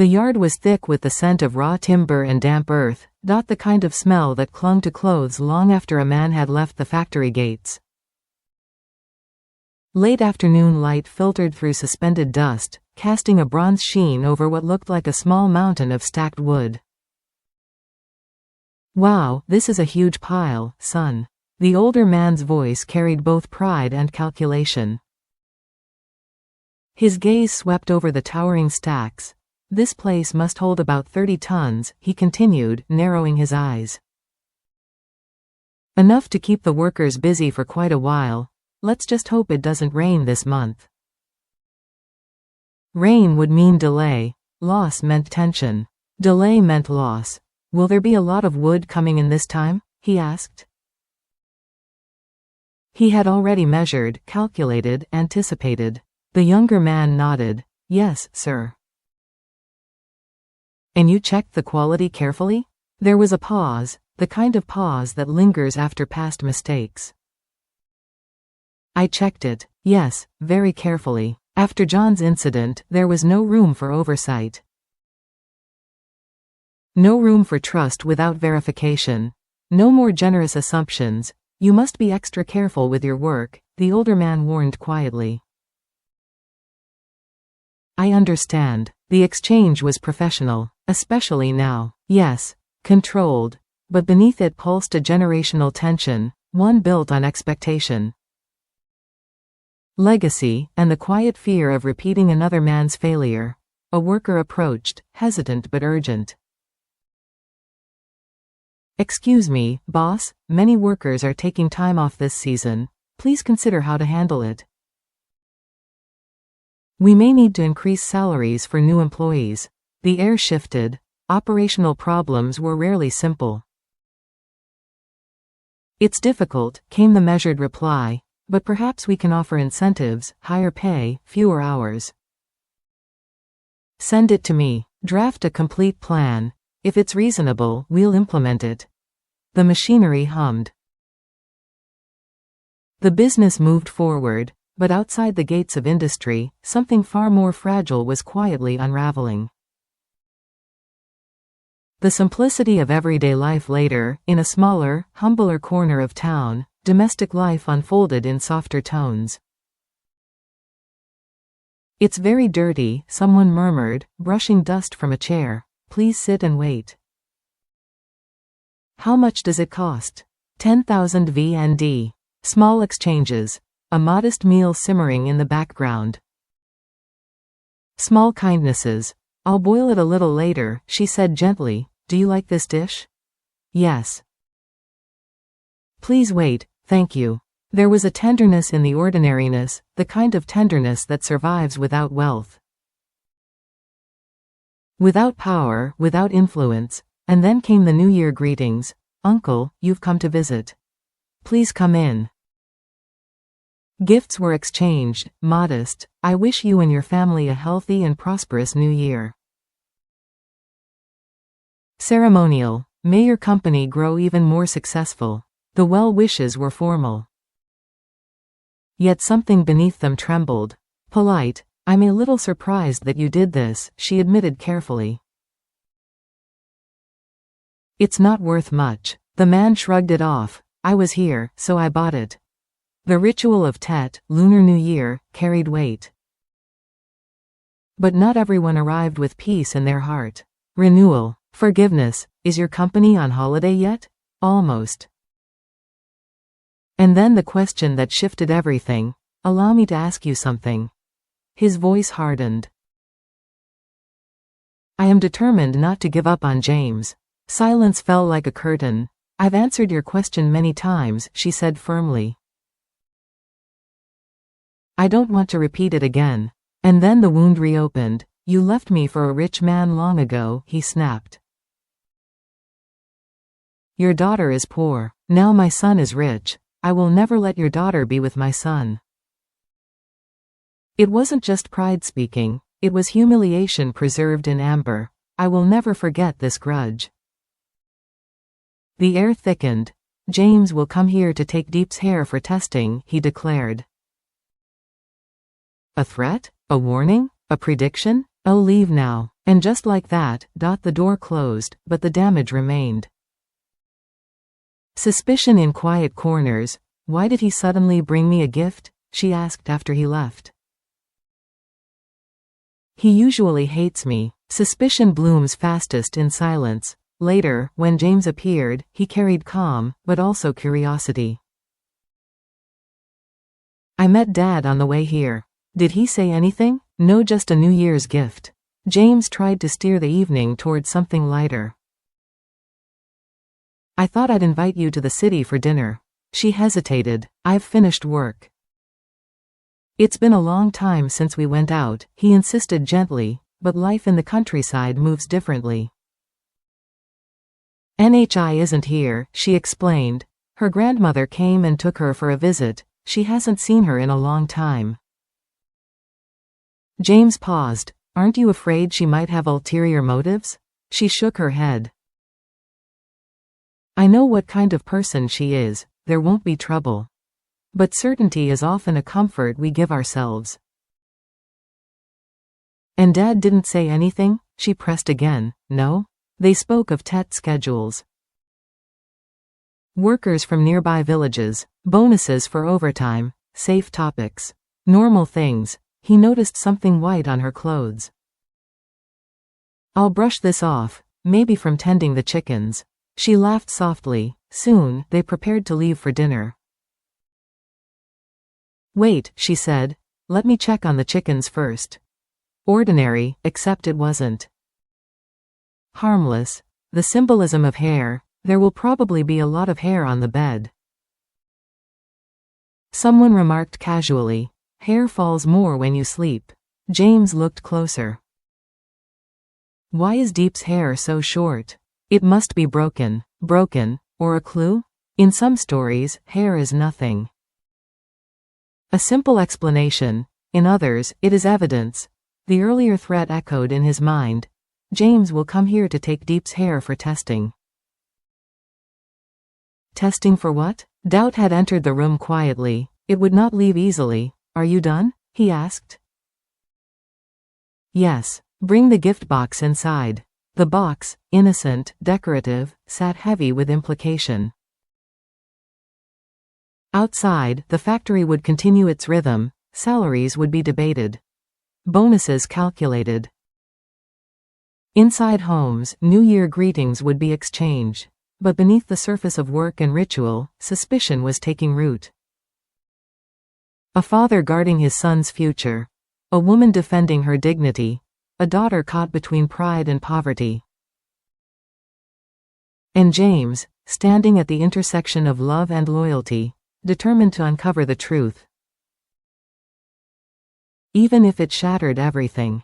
The yard was thick with the scent of raw timber and damp earth, not the kind of smell that clung to clothes long after a man had left the factory gates. Late afternoon light filtered through suspended dust, casting a bronze sheen over what looked like a small mountain of stacked wood. "Wow, this is a huge pile, son." The older man's voice carried both pride and calculation. His gaze swept over the towering stacks. "This place must hold about 30 tons, he continued, narrowing his eyes. "Enough to keep the workers busy for quite a while. Let's just hope it doesn't rain this month." Rain would mean delay. Loss meant tension. Delay meant loss. "Will there be a lot of wood coming in this time?" he asked. He had already measured, calculated, anticipated. The younger man nodded. "Yes, sir." "And you checked the quality carefully?" There was a pause, the kind of pause that lingers after past mistakes. "I checked it, yes, very carefully. After John's incident, there was no room for oversight. No room for trust without verification. No more generous assumptions. You must be extra careful with your work," the older man warned quietly. "I understand." The exchange was professional, especially now. Yes, controlled. But beneath it pulsed a generational tension, one built on expectation. Legacy, and the quiet fear of repeating another man's failure. A worker approached, hesitant but urgent. "Excuse me, boss, many workers are taking time off this season. Please consider how to handle it. We may need to increase salaries for new employees." The air shifted. Operational problems were rarely simple. "It's difficult," came the measured reply, "but perhaps we can offer incentives, higher pay, fewer hours." "Send it to me. Draft a complete plan. If it's reasonable, we'll implement it." The machinery hummed. The business moved forward, but outside the gates of industry, something far more fragile was quietly unraveling. The simplicity of everyday life later, in a smaller, humbler corner of town, domestic life unfolded in softer tones. "It's very dirty," someone murmured, brushing dust from a chair. "Please sit and wait." "How much does it cost?" 10,000 VND. Small exchanges. A modest meal simmering in the background. Small kindnesses. "I'll boil it a little later," she said gently. "Do you like this dish?" "Yes." "Please wait, thank you." There was a tenderness in the ordinariness, the kind of tenderness that survives without wealth. Without power, without influence. And then came the New Year greetings. "Uncle, you've come to visit. Please come in." Gifts were exchanged, modest. "I wish you and your family a healthy and prosperous new year." Ceremonial. "May your company grow even more successful." The well wishes were formal. Yet something beneath them trembled. Polite. "I'm a little surprised that you did this," she admitted carefully. "It's not worth much." The man shrugged it off. "I was here, so I bought it." The ritual of Tet, Lunar New Year, carried weight. But not everyone arrived with peace in their heart. Renewal. Forgiveness. "Is your company on holiday yet?" "Almost." And then the question that shifted everything. "Allow me to ask you something." His voice hardened. "I am determined not to give up on James." Silence fell like a curtain. "I've answered your question many times," she said firmly. "I don't want to repeat it again." And then the wound reopened. "You left me for a rich man long ago," he snapped. "Your daughter is poor. Now my son is rich. I will never let your daughter be with my son." It wasn't just pride speaking, it was humiliation preserved in amber. "I will never forget this grudge." The air thickened. "James will come here to take Diep's hair for testing," he declared. A threat? A warning? A prediction? "I'll leave now. And just like that, the door closed, but the damage remained. Suspicion in quiet corners. Why did he suddenly bring me a gift? She asked after he left. He usually hates me. Suspicion blooms fastest in silence. Later, when James appeared, he carried calm, but also curiosity. I met Dad on the way here. Did he say anything? No, just a New Year's gift. James tried to steer the evening towards something lighter. I thought I'd invite you to the city for dinner. She hesitated. I've finished work. It's been a long time since we went out, he insisted gently, but life in the countryside moves differently. NHI isn't here, she explained. Her grandmother came and took her for a visit. She hasn't seen her in a long time. James paused. Aren't you afraid she might have ulterior motives? She shook her head. I know what kind of person she is. There won't be trouble. But certainty is often a comfort we give ourselves. And Dad didn't say anything? She pressed again. No? They spoke of TET schedules. Workers from nearby villages, bonuses for overtime, safe topics. Normal things. He noticed something white on her clothes. I'll brush this off, maybe from tending the chickens. She laughed softly. Soon, they prepared to leave for dinner. Wait, she said. Let me check on the chickens first. Ordinary, except it wasn't. Harmless. The symbolism of hair. There will probably be a lot of hair on the bed. Someone remarked casually. Hair falls more when you sleep. James looked closer. Why is Diep's hair so short? It must be broken. Broken, or a clue? In some stories, hair is nothing. A simple explanation. In others, it is evidence. The earlier threat echoed in his mind. James will come here to take Diep's hair for testing. Testing for what? Doubt had entered the room quietly. It would not leave easily. Are you done? He asked. Yes. Bring the gift box inside. The box, innocent, decorative, sat heavy with implication. Outside, the factory would continue its rhythm. Salaries would be debated. Bonuses calculated. Inside homes, New Year greetings would be exchanged. But beneath the surface of work and ritual, suspicion was taking root. A father guarding his son's future. A woman defending her dignity. A daughter caught between pride and poverty. And James, standing at the intersection of love and loyalty, determined to uncover the truth. Even if it shattered everything.